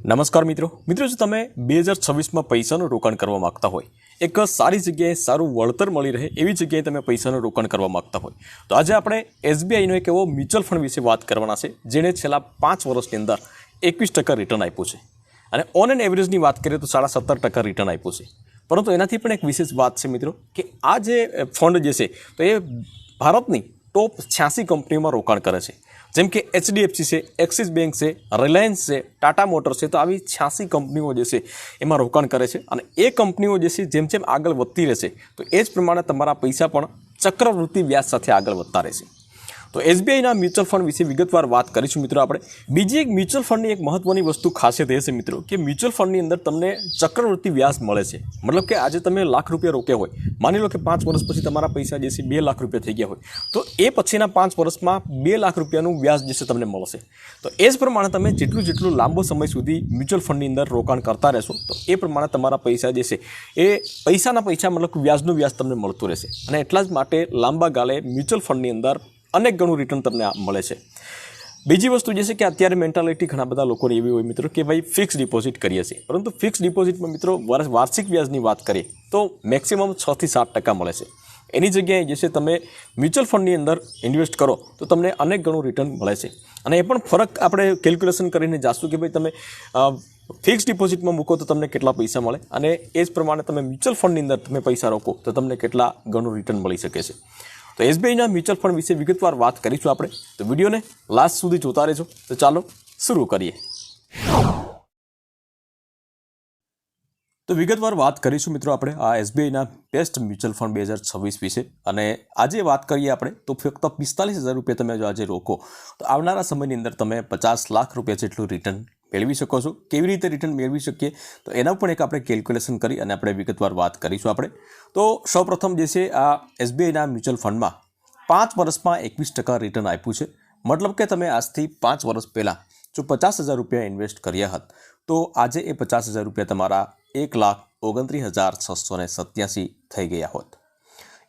નમસ્કાર મિત્રો જો તમે 2026માં પૈસાનું રોકાણ કરવા માંગતા હોય, એક સારી જગ્યાએ સારું વળતર મળી રહે એવી જગ્યાએ તમે પૈસાનું રોકાણ કરવા માંગતા હોય તો આજે આપણે એસબીઆઈનો એક એવો મ્યુચ્યુઅલ ફંડ વિશે વાત કરવાના છે જેણે છેલ્લા 5 વર્ષની અંદર 21% રિટર્ન આપ્યું છે અને ઓન એન એવરેજની વાત કરીએ તો 17.5% રિટર્ન આપ્યું છે। પરંતુ એનાથી પણ એક વિશેષ વાત છે મિત્રો કે આ જે ફંડ જે છે તો એ ભારતની ટોપ 86 કંપનીઓમાં રોકાણ કરે છે, જેમ કે HDFC છે, એક્સિસ બેંક છે, રિલાયન્સ છે, ટાટા મોટર્સ છે। તો આવી 86 કંપનીઓ જે છે એમાં રોકાણ કરે છે અને એ કંપનીઓ જે છે જેમ જેમ આગળ વધતી રહેશે તો એ જ પ્રમાણે તમારા પૈસા પણ ચક્રવૃત્તિ વ્યાજ સાથે આગળ વધતા રહેશે। તો એસબીઆઈના મ્યુચ્યુઅલ ફંડ વિશે વિગતવાર વાત કરીશું મિત્રો આપણે। બીજી એક મ્યુચ્યુઅલ ફંડની એક મહત્વની વસ્તુ ખાસિયત એ છે મિત્રો કે મ્યુચ્યુઅલ ફંડની અંદર તમને ચક્રવૃત્તિ વ્યાજ મળે છે। મતલબ કે આજે તમે ₹1,00,000 રોક્યા હોય, માની લો કે 5 વર્ષ પછી તમારા પૈસા જે છે ₹2,00,000 થઈ ગયા હોય તો એ પછીના 5 વર્ષમાં ₹2,00,000નું વ્યાજ જે છે તમને મળશે। તો એ જ પ્રમાણે તમે જેટલું લાંબો સમય સુધી મ્યુચ્યુઅલ ફંડની અંદર રોકાણ કરતા રહેશો તો એ પ્રમાણે તમારા પૈસા જે છે એ પૈસાના પૈસા મતલબ વ્યાજનું વ્યાજ તમને મળતું રહેશે અને એટલા જ માટે લાંબા ગાળે મ્યુચ્યુઅલ ફંડની અંદર અનેક ગણું રિટર્ન તમને મળે છે। બીજી વસ્તુ જે છે કે અત્યારે મેન્ટાલિટી ઘણા બધા લોકોની એવી હોય મિત્રો કે ભાઈ ફિક્સ ડિપોઝિટ કરીએ છીએ, પરંતુ ફિક્સ ડિપોઝિટમાં મિત્રો વાર્ષિક વ્યાજની વાત કરીએ તો મેક્સિમમ 6 થી 7% મળે છે। એની જગ્યાએ જે છે તમે મ્યુચ્યુઅલ ફંડની અંદર ઇન્વેસ્ટ કરો તો તમને અનેક ગણું રિટર્ન મળે છે અને એ પણ ફરક આપણે કેલ્ક્યુલેશન કરીને જાશું કે ભાઈ તમે ફિક્સ ડિપોઝિટમાં મૂકો તો તમને કેટલા પૈસા મળે અને એ જ પ્રમાણે તમે મ્યુચ્યુઅલ ફંડની અંદર તમે પૈસા રોકો તો તમને કેટલા ગણું રિટર્ન મળી શકે છે। તો એસબીઆઈના મ્યુચ્યુઅલ ફંડ વિશે વિગતવાર વાત કરીશું આપણે, તો વિડીયોને લાસ્ટ સુધી જોતા રહેજો। તો ચાલો શરૂ કરીએ। તો વિગતવાર વાત કરીશું મિત્રો આપણે આ એસબીઆઈના બેસ્ટ મ્યુચ્યુઅલ ફંડ 2026 વિશે અને આજે વાત કરીએ આપણે તો ફક્ત ₹45,000 તમે જો આજે રોકો તો આવનારા સમયની અંદર તમે ₹50 લાખ જેટલું રિટર્ન મેળવી શકો છો। કેવી રીતે રિટર્ન મેળવી શકીએ તો એના પણ એક આપણે કેલ્ક્યુલેશન કરી અને આપણે વિગતવાર વાત કરીશું આપણે। તો સૌપ્રથમ જે છે આ એસબીઆઈના મ્યુચ્યુઅલ ફંડમાં 5 વર્ષમાં 21% રિટર્ન આપ્યું છે। મતલબ કે તમે આજથી 5 વર્ષ પહેલાં જો ₹50,000 ઇન્વેસ્ટ કર્યા હોત તો આજે એ ₹50,000 તમારા ₹1,29,687 થઈ ગયા હોત।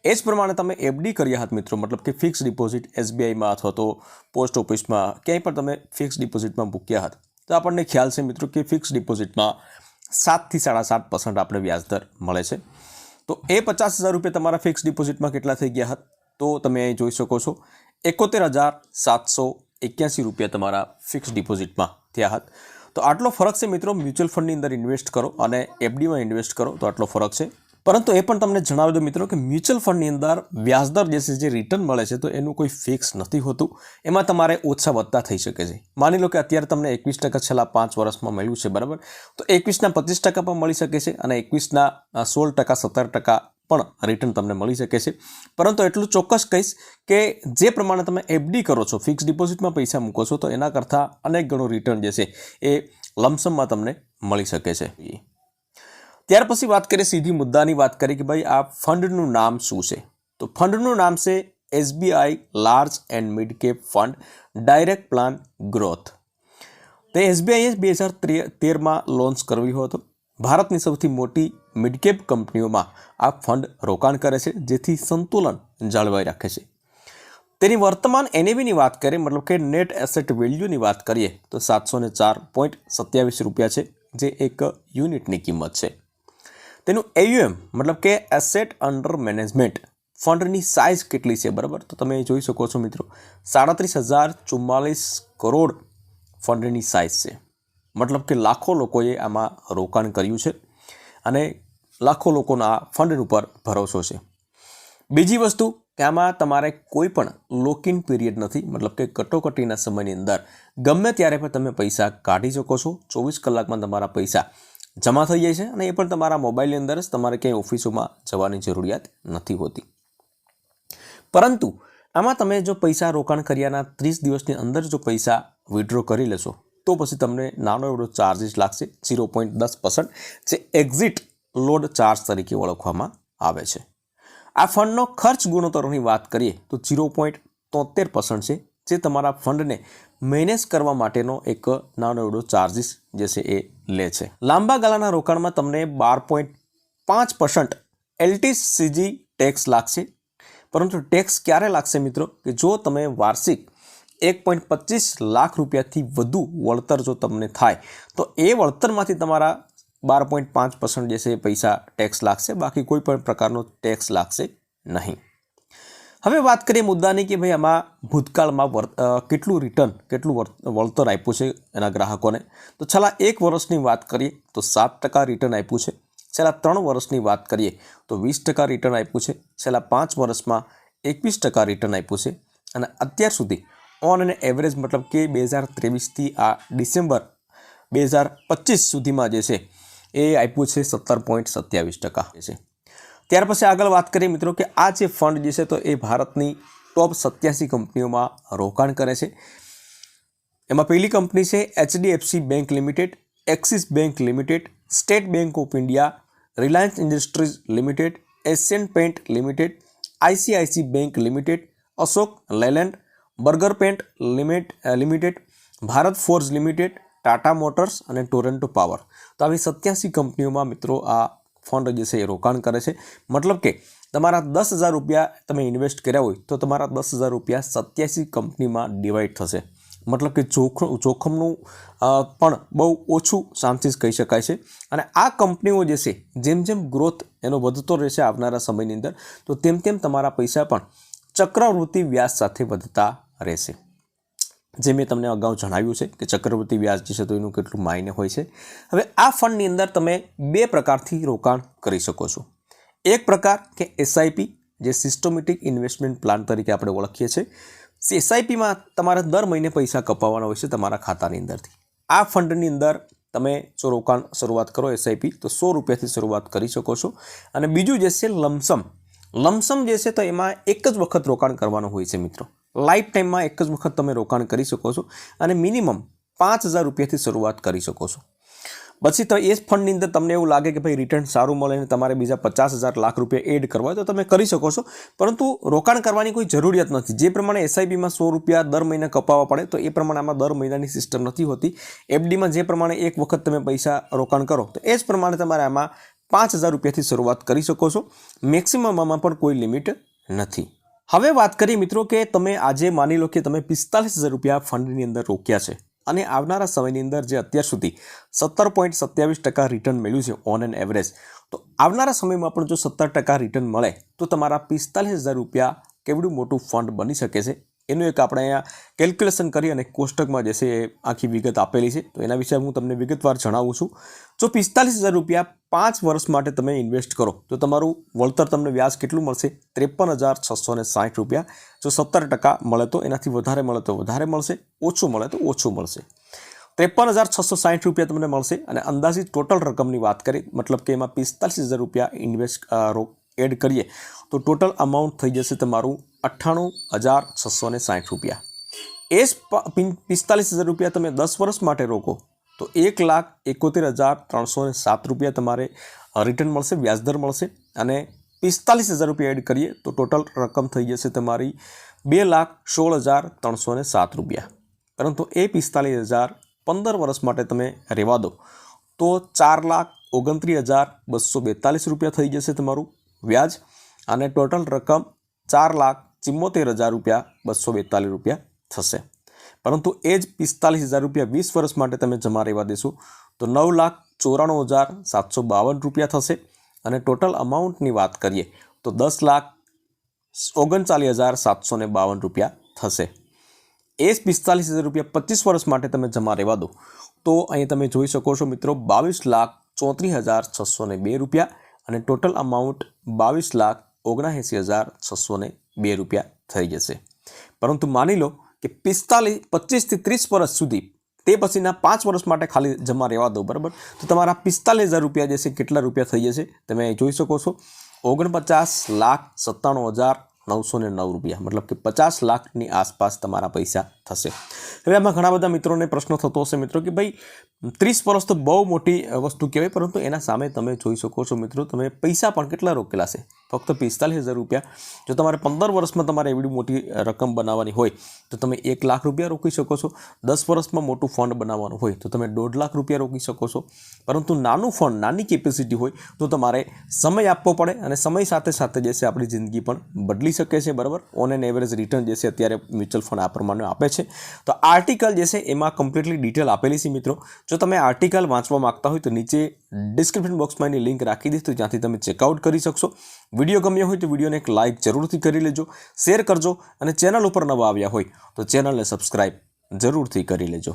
એ જ પ્રમાણે તમે એફડી કર્યા હોત મિત્રો, મતલબ કે ફિક્સ ડિપોઝિટ એસબીઆઈમાં અથવા તો પોસ્ટ ઓફિસમાં ક્યાંય પણ તમે ફિક્સ ડિપોઝિટમાં મૂક્યા હોત તો આપણને ખ્યાલ છે મિત્રો કે ફિક્સ ડિપોઝિટમાં 7 થી 7.5% આપણે વ્યાજદર મળે છે। તો એ ₹50,000 તમારા ફિક્સ ડિપોઝિટમાં કેટલા થઈ ગયા હોત તો તમે અહીં જોઈ શકો છો ₹71,781 તમારા ફિક્સ ડિપોઝિટમાં થયા હોત। તો આટલો ફરક છે મિત્રો, મ્યુચ્યુઅલ ફંડની અંદર ઇન્વેસ્ટ કરો અને એફડીમાં ઇન્વેસ્ટ કરો તો આટલો ફરક છે। પરંતુ એ પણ તમને જણાવી દો મિત્રો કે મ્યુચ્યુઅલ ફંડની અંદર વ્યાજદર જે છે જે રિટર્ન મળે છે તો એનું કોઈ ફિક્સ નથી હોતું, એમાં તમારે ઓછા વધતા થઈ શકે છે। માની લો કે અત્યારે તમને 21% છેલ્લા 5 વર્ષમાં મળ્યું છે બરાબર, તો 21ના 25% પણ મળી શકે છે અને 21ના 16%, 17% પણ રિટર્ન તમને મળી શકે છે। પરંતુ એટલું ચોક્કસ કહીશ કે જે પ્રમાણે તમે એફડી કરો છો, ફિક્સ ડિપોઝિટમાં પૈસા મૂકો છો તો એના કરતાં અનેક ગણું રિટર્ન જે છે એ લમસમમાં તમને મળી શકે છે। ત્યાર પછી વાત કરીએ, સીધી મુદ્દાની વાત કરીએ કે ભાઈ આ ફંડનું નામ શું છે તો ફંડનું નામ છે SBI large and mid cap fund direct plan growth. તે એસબીઆઈએ 2013માં લોન્ચ કર્યો હતો। ભારતની સૌથી મોટી મિડકેપ કંપનીઓમાં આ ફંડ રોકાણ કરે છે જેથી સંતુલન જાળવાઈ રાખે છે। તેની વર્તમાન એનએવીની વાત કરીએ, મતલબ કે નેટ એસેટ વેલ્યુની વાત કરીએ તો ₹704.27 છે જે એક યુનિટની કિંમત છે। તેનું એયુએમ મતલબ કે એસેટ અંડર મેનેજમેન્ટ, ફંડની સાઇઝ કેટલી છે બરાબર, તો તમે જોઈ શકો છો મિત્રો 37,044 કરોડ ફંડની સાઇઝ છે। મતલબ કે લાખો લોકોએ આમાં રોકાણ કર્યું છે અને લાખો લોકોના ફંડ ઉપર ભરોસો છે। બીજી વસ્તુ કે આમાં તમારે કોઈ પણ લોકિન પીરિયડ નથી, મતલબ કે કટોકટીના સમયની અંદર ગમે ત્યારે પણ તમે પૈસા કાઢી શકો છો। 24 કલાકમાં તમારા પૈસા જમા થઈ જાય છે અને એ પણ તમારા મોબાઈલની અંદર જ, તમારે ક્યાંય ઓફિસોમાં જવાની જરૂરિયાત નથી હોતી। પરંતુ આમાં તમે જો પૈસા રોકાણ કર્યાના 30 દિવસની અંદર જો પૈસા વિડ્રો કરી લેશો તો પછી તમને નાનો એવડો ચાર્જીસ લાગશે 0.10%, જે એક્ઝિટ લોડ ચાર્જ તરીકે ઓળખવામાં આવે છે। આ ફંડનો ખર્ચ ગુણોત્તરોની વાત કરીએ તો 0.73% છે, જે તમારા ફંડને મેનેજ કરવા માટેનો એક નાનો એવડો ચાર્જીસ જે છે એ લે છે। લાંબા ગાળાના રોકાણમાં તમને 12.5% એલટીસીજી ટેક્સ લાગશે, પરંતુ ટેક્સ ક્યારે લાગશે મિત્રો કે જો તમે વાર્ષિક 1.25 લાખ રૂપિયાથી વધુ વળતર જો તમને થાય તો એ વળતરમાંથી તમારા 12.5% જે છે એ પૈસા ટેક્સ લાગશે, બાકી કોઈ પણ પ્રકારનો ટેક્સ લાગશે નહીં. હવે વાત કરીએ મુદ્દાની કે ભાઈ આમાં ભૂતકાળમાં કેટલું વળતર આપ્યું છે એના ગ્રાહકોને. તો છેલ્લા 1 વર્ષની વાત કરીએ તો 7% રિટર્ન આપ્યું છે. છેલ્લા 3 વર્ષની વાત કરીએ તો 20% રિટર્ન આપ્યું છે. છેલ્લા 5 વર્ષમાં 21% રિટર્ન આપ્યું છે. અને અત્યાર સુધી ઓન અને એવરેજ મતલબ કે 2023થી આ ડિસેમ્બર 2025 સુધીમાં જે છે એ આપ્યું છે 17.27% છે. ત્યાર પછી આગળ વાત કરીએ મિત્રો કે આ જે ફંડ જે છે તો એ ભારતની ટોપ 87 કંપનીઓમાં રોકાણ કરે છે. એમાં પહેલી કંપની છે HDFC Bank Limited, Axis Bank Limited, State Bank of India, Reliance Industries Limited, Asian Paint Limited, ICICI Bank Limited, Ashok Leyland, Berger Paint Limited, Bharat Forge Limited, Tata Motors અને ટોરેન્ટો પાવર. તો આવી 87 કંપનીઓમાં મિત્રો આ ફંડ જે છે એ રોકાણ કરે છે. મતલબ કે તમારા 10,000 રૂપિયા તમે ઇન્વેસ્ટ કર્યા હોય તો તમારા 10,000 રૂપિયા 87 કંપનીમાં ડિવાઈડ થશે. મતલબ કે જોખમનું પણ બહુ ઓછું ચાન્સીસ કહી શકાય છે. અને આ કંપનીઓ જે છે જેમ જેમ ગ્રોથ એનો વધતો રહેશે આવનારા સમયની અંદર તો તેમ તેમ તમારા પૈસા પણ ચક્રવૃત્તિ વ્યાજ સાથે વધતા રહેશે. જે મેં તમને અગાઉ જણાવ્યું છે કે ચક્રવૃત્તિ વ્યાજ જે છે તો એનું કેટલું માયને હોય છે. હવે આ ફંડની અંદર તમે 2 પ્રકારથી રોકાણ કરી શકો છો. એક પ્રકાર કે SIP, જે સિસ્ટમેટિક ઇન્વેસ્ટમેન્ટ પ્લાન તરીકે આપણે ઓળખીએ છીએ. SIPમાં તમારે દર મહિને પૈસા કપાવવાના હોય છે તમારા ખાતાની અંદરથી. આ ફંડની અંદર તમે જો રોકાણ શરૂઆત કરો SIP તો 100 રૂપિયાથી શરૂઆત કરી શકો છો. અને બીજું જે છે લમસમ જે છે તો એમાં એક જ વખત રોકાણ કરવાનું હોય છે મિત્રો. લાઈફ ટાઈમમાં એક જ વખત તમે રોકાણ કરી શકો છો અને મિનિમમ 5,000 રૂપિયાથી શરૂઆત કરી શકો છો. પછી તો એ ફંડની અંદર તમને એવું લાગે કે ભાઈ રિટર્ન સારું મળે અને તમારે બીજા 50,000 લાખ રૂપિયા એડ કરવા હોય તો તમે કરી શકો છો, પરંતુ રોકાણ કરવાની કોઈ જરૂરિયાત નથી. જે પ્રમાણે SIPમાં 100 રૂપિયા દર મહિને કપાવવા પડે તો એ પ્રમાણે આમાં દર મહિનાની સિસ્ટમ નથી હોતી. FDમાં જે પ્રમાણે એક વખત તમે પૈસા રોકાણ કરો તો એ જ પ્રમાણે તમારે આમાં 5,000 રૂપિયાથી શરૂઆત કરી શકો છો. મેક્સિમમમાં પણ કોઈ લિમિટ નથી. હવે વાત કરીએ મિત્રો કે તમે આજે માની લો કે તમે 45,000 રૂપિયા ફંડની અંદર રોક્યા છે અને આવનારા સમયની અંદર જે અત્યાર સુધી 17.27% રિટર્ન મળ્યું છે ઓન એન એવરેજ, તો આવનારા સમયમાં પણ જો 17% રિટર્ન મળે તો તમારા 45,000 રૂપિયા કેવડું મોટું ફંડ બની શકે છે એનું એક આપણે અહીંયા કેલ્ક્યુલેશન કરી અને કોષ્ટકમાં જે છે એ આખી વિગત આપેલી છે. તો એના વિશે હું તમને વિગતવાર જણાવું છું. જો 45,000 રૂપિયા 5 વર્ષ માટે તમે ઇન્વેસ્ટ કરો તો તમારું વળતર તમને વ્યાજ કેટલું મળશે? 53,660 રૂપિયા. જો 17% મળે તો એનાથી વધારે મળે તો વધારે મળશે, ઓછું મળે તો ઓછું મળશે. 53,660 રૂપિયા તમને મળશે. અને અંદાજિત ટોટલ રકમની વાત કરીએ મતલબ કે એમાં 45,000 રૂપિયા ઇન્વેસ્ટ એડ કરીએ તો ટોટલ અમાઉન્ટ થઈ જશે તમારું 98,660 રૂપિયા. એ જ 45,000 રૂપિયા તમે 10 વર્ષ માટે રોકો તો 1,71,307 રૂપિયા તમારે રિટર્ન મળશે, વ્યાજદર મળશે. અને 45,000 રૂપિયા એડ કરીએ તો ટોટલ રકમ થઈ જશે તમારી 2,16,307 રૂપિયા. પરંતુ એ 45,000 15 વર્ષ માટે તમે રહેવા દો તો 4,29,242 રૂપિયા થઈ જશે તમારું વ્યાજ. અને ટોટલ રકમ 4,74,242 રૂપિયા થશે. પરંતુ એ જ 45,000 રૂપિયા 20 વર્ષ માટે તમે જમા રહેવા દેશો તો 9,94,752 રૂપિયા થશે. અને ટોટલ અમાઉન્ટની વાત કરીએ તો 10,39,752 રૂપિયા થશે. એ જ 45,000 રૂપિયા 25 વર્ષ માટે તમે જમા રહેવા દો તો અહીં તમે જોઈ શકો છો મિત્રો 22,34,602 રૂપિયા. અને ટોટલ અમાઉન્ટ 22,79,602 રૂપિયા થઈ જશે. પરંતુ માની લો કે 25થી 30 વર્ષ સુધી તે પછીના 5 વર્ષ માટે ખાલી જમા રહેવા દો, બરાબર, તો તમારા 45,000 રૂપિયા જે છે કેટલા રૂપિયા થઈ જશે તમે જોઈ શકો છો? 49,97,909 રૂપિયા. મતલબ કે 50 લાખની આસપાસ તમારા પૈસા થશે. હવે આમાં ઘણા બધા મિત્રોને પ્રશ્ન થતો હશે મિત્રો કે ભાઈ 30 વર્ષ તો બહુ મોટી વસ્તુ કહેવાય, પરંતુ એના સામે તમે જોઈ શકો છો મિત્રો તમે પૈસા પણ કેટલા રોકેલા છે? ફક્ત 45,000 રૂપિયા. જો તમારે 15 વર્ષમાં તમારે એવડી મોટી રકમ બનાવવાની હોય તો તમે 1 લાખ રૂપિયા રોકી શકો છો. 10 વર્ષમાં મોટું ફંડ બનાવવાનું હોય તો તમે 1.5 લાખ રૂપિયા રોકી શકો છો. પરંતુ નાનું ફંડ, નાની કેપેસિટી હોય તો તમારે સમય આપવો પડે અને સમય સાથે સાથે જે છે આપણી જિંદગી પણ બદલી મળી શકે છે, બરાબર. ઓન એન એવરેજ રિટર્ન જે છે અત્યારે મ્યુચ્યુઅલ ફંડ આ પ્રમાણે આપે છે. તો આર્ટિકલ જે છે એમાં કમ્પ્લીટલી ડિટેલ આપેલી છે મિત્રો. જો તમે આર્ટિકલ વાંચવા માંગતા હોય તો નીચે ડિસ્ક્રિપ્શન બોક્સમાં એની લિંક રાખી દઈશ, તો જ્યાંથી તમે ચેકઆઉટ કરી શકશો. વિડીયો ગમ્યો હોય તો વિડીયોને એક લાઇક જરૂરથી કરી લેજો, શેર કરજો અને ચેનલ ઉપર નવા આવ્યા હોય તો ચેનલને સબસ્ક્રાઇબ જરૂરથી કરી લેજો.